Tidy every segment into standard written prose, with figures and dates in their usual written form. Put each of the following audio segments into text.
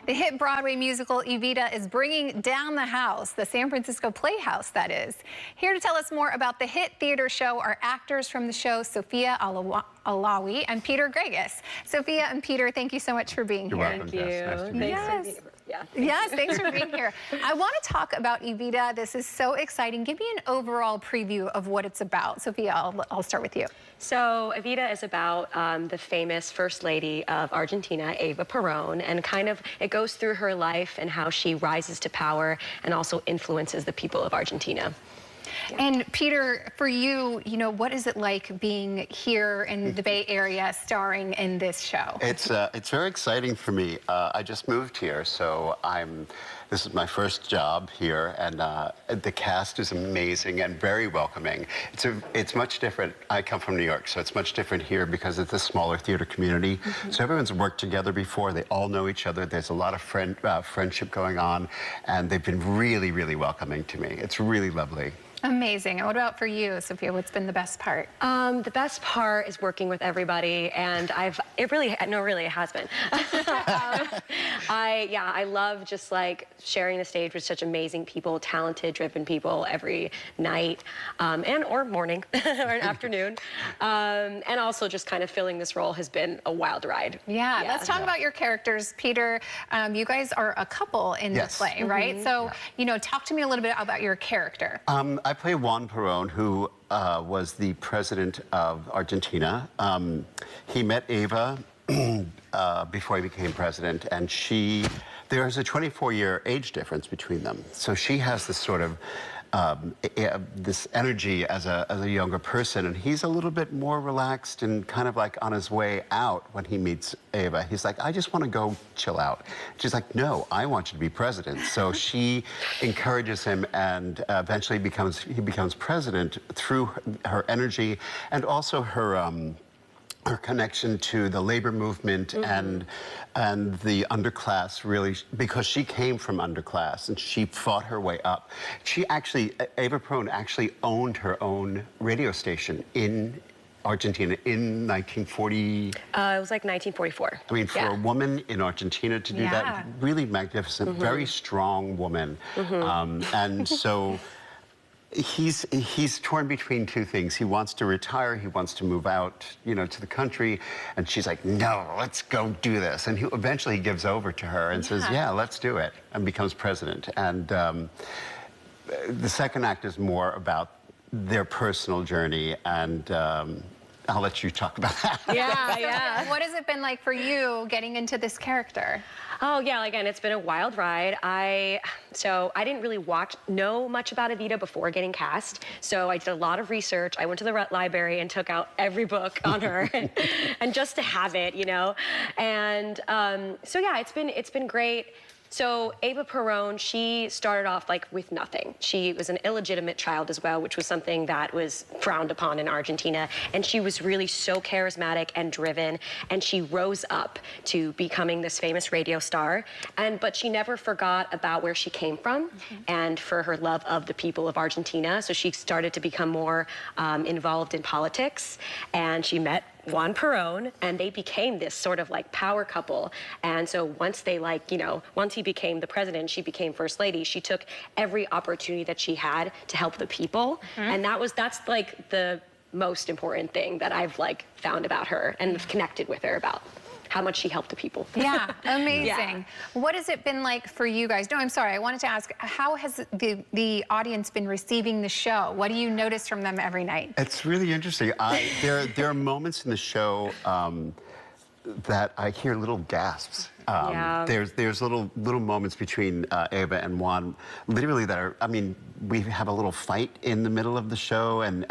The hit Broadway musical Evita is bringing down the house, the San Francisco Playhouse, that is. Here to tell us more about the hit theater show are actors from the show, Sophia, Alawi, and Peter Gregus. Sophia and Peter, thank you so much for being here. Welcome, Thank you. Nice to meet you. Yes, thanks for being here. I want to talk about Evita. This is so exciting. Give me an overall preview of what it's about. Sophia, I'll start with you. So Evita is about the famous First Lady of Argentina, Eva Perón, and kind of it goes through her life and how she rises to power and also influences the people of Argentina. Yeah. And Peter, for you, what is it like being here in the Bay Area starring in this show? It's very exciting for me. I just moved here, so this is my first job here, and the cast is amazing and very welcoming. It's much different. I come from New York, so it's much different here because it's a smaller theater community. So everyone's worked together before. They all know each other. There's a lot of friendship going on, and they've been really, really welcoming to me. It's really lovely. Amazing. And what about for you, Sophia? What's been the best part? The best part is working with everybody, and it really has been. I love just like sharing the stage with such amazing people, talented, driven people every night, or morning or afternoon, and also just kind of filling this role has been a wild ride. Yeah, let's talk about your characters, Peter. You guys are a couple in the play, right? So, talk to me a little bit about your character. I play Juan Perón, who was the president of Argentina. He met Eva before he became president, and there's a 24-year age difference between them. So she has this sort of this energy as a younger person, and he's a little bit more relaxed and kind of like on his way out when he meets Eva. He's like, I just want to go chill out. She's like, no, I want you to be president. So she encourages him, and eventually he becomes president through her energy and also her connection to the labor movement and the underclass, really, because she came from underclass and she fought her way up. Eva Perón actually owned her own radio station in Argentina in 1940. It was like 1944. I mean, for a woman in Argentina to do that, really magnificent, very strong woman. And so he's torn between two things. He wants to retire, he wants to move out, to the country, and she's like, no, let's go do this. And eventually he gives over to her and says, yeah, let's do it, and becomes president. And the second act is more about their personal journey, and I'll let you talk about that. Yeah. What has it been like for you getting into this character? Oh, yeah, again, it's been a wild ride. So I didn't really know much about Evita before getting cast, so I did a lot of research. I went to the library and took out every book on her, and just to have it, And so yeah, it's been great. So Eva Perón, she started off like with nothing. She was an illegitimate child as well, which was something that was frowned upon in Argentina. And she was really so charismatic and driven, and she rose up to becoming this famous radio star. But she never forgot about where she came from and for her love of the people of Argentina. So she started to become more involved in politics, and she met Juan Perón, and they became this sort of like power couple. And so once he became the president, she became First Lady, she took every opportunity that she had to help the people. And that's like the most important thing that I've like found about her and connected with her about. How much she helped the people. Yeah, amazing. What has it been like for you guys? No, I'm sorry, I wanted to ask, how has the audience been receiving the show? What do you notice from them every night? It's really interesting. There are moments in the show that I hear little gasps. There's little moments between Eva and Juan, literally that are, we have a little fight in the middle of the show, and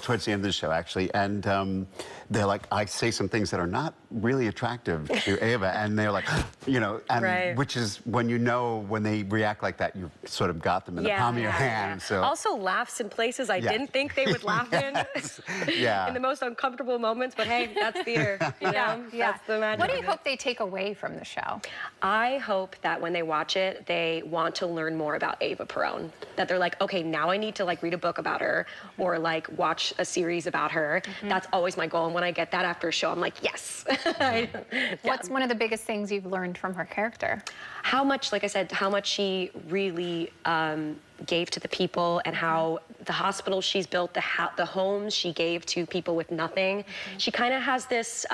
towards the end of the show, actually, and they're like, I say some things that are not really attractive to Eva, and they're like, which is when they react like that, you've sort of got them in the palm of your hand. So also laughs in places I didn't think they would laugh in. In the most uncomfortable moments, but hey, that's theater, That's the magic. What do you hope they take away from the show? I hope that when they watch it, they want to learn more about Eva Perón. That they're like, okay, now I need to like read a book about her or like watch a series about her. That's always my goal. And when I get that after a show, I'm like, yes. What's one of the biggest things you've learned from her character? How much, like I said, how much she really gave to the people, and how the hospitals she's built, the homes she gave to people with nothing. She kind of has this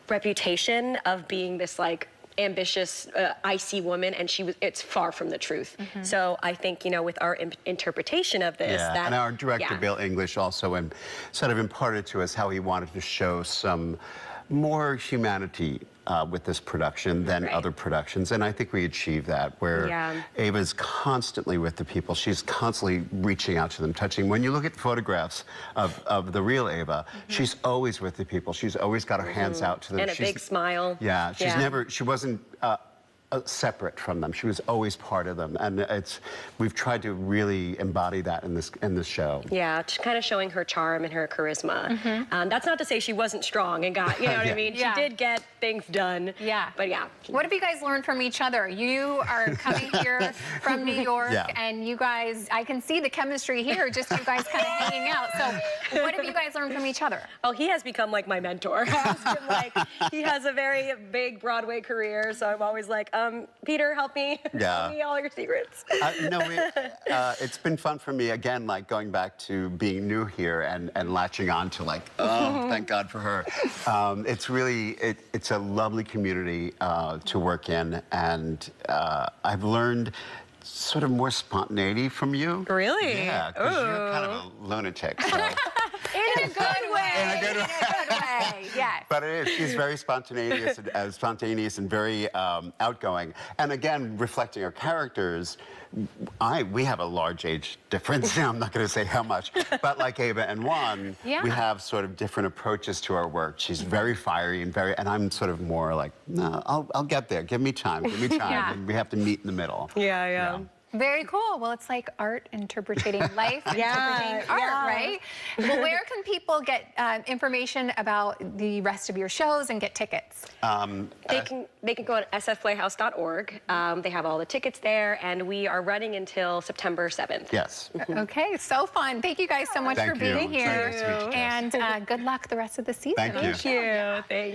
reputation of being this like ambitious, icy woman, and it's far from the truth. So I think, you know, with our interpretation of this, and our director, Bill English, also sort of imparted to us how he wanted to show some more humanity with this production than other productions, and I think we achieved that, where Eva's constantly with the people. She's constantly reaching out to them, touching. When you look at photographs of the real Eva, she's always with the people. She's always got her hands out to them. And a big smile. Yeah, she wasn't separate from them. She was always part of them, and we've tried to really embody that in this show. Yeah, just kind of showing her charm and her charisma. That's not to say she wasn't strong and got, you know what I mean? She did get things done. Yeah. But yeah. What have you guys learned from each other? You are coming here from New York, and you guys, I can see the chemistry here, just you guys kind of hanging out. So what have you guys learned from each other? Oh, he has become like my mentor. He has a very big Broadway career, so I'm always like, Peter, help me. Tell me all your secrets. No, it's been fun for me, again, like going back to being new here and latching on to like, oh, thank God for her. It's really, it's a lovely community to work in, and I've learned sort of more spontaneity from you. Really? Yeah, because you're kind of a lunatic. So. In a good way. In a good way. Yes. But it is. She's very spontaneous and very outgoing. And again, reflecting her characters, we have a large age difference. I'm not going to say how much, but like Eva and Juan, we have sort of different approaches to our work. She's very fiery and I'm sort of more like, no, I'll get there. Give me time. And we have to meet in the middle. Yeah. Very cool. Well, it's like art interpreting life, interpreting art, right? Well, where can people get information about the rest of your shows and get tickets? They can go to sfplayhouse.org. They have all the tickets there, and we are running until September 7th. Yes. Okay, so fun. Thank you guys so much for being here. Nice to meet you. And good luck the rest of the season. Thank you. Thank you. Thanks.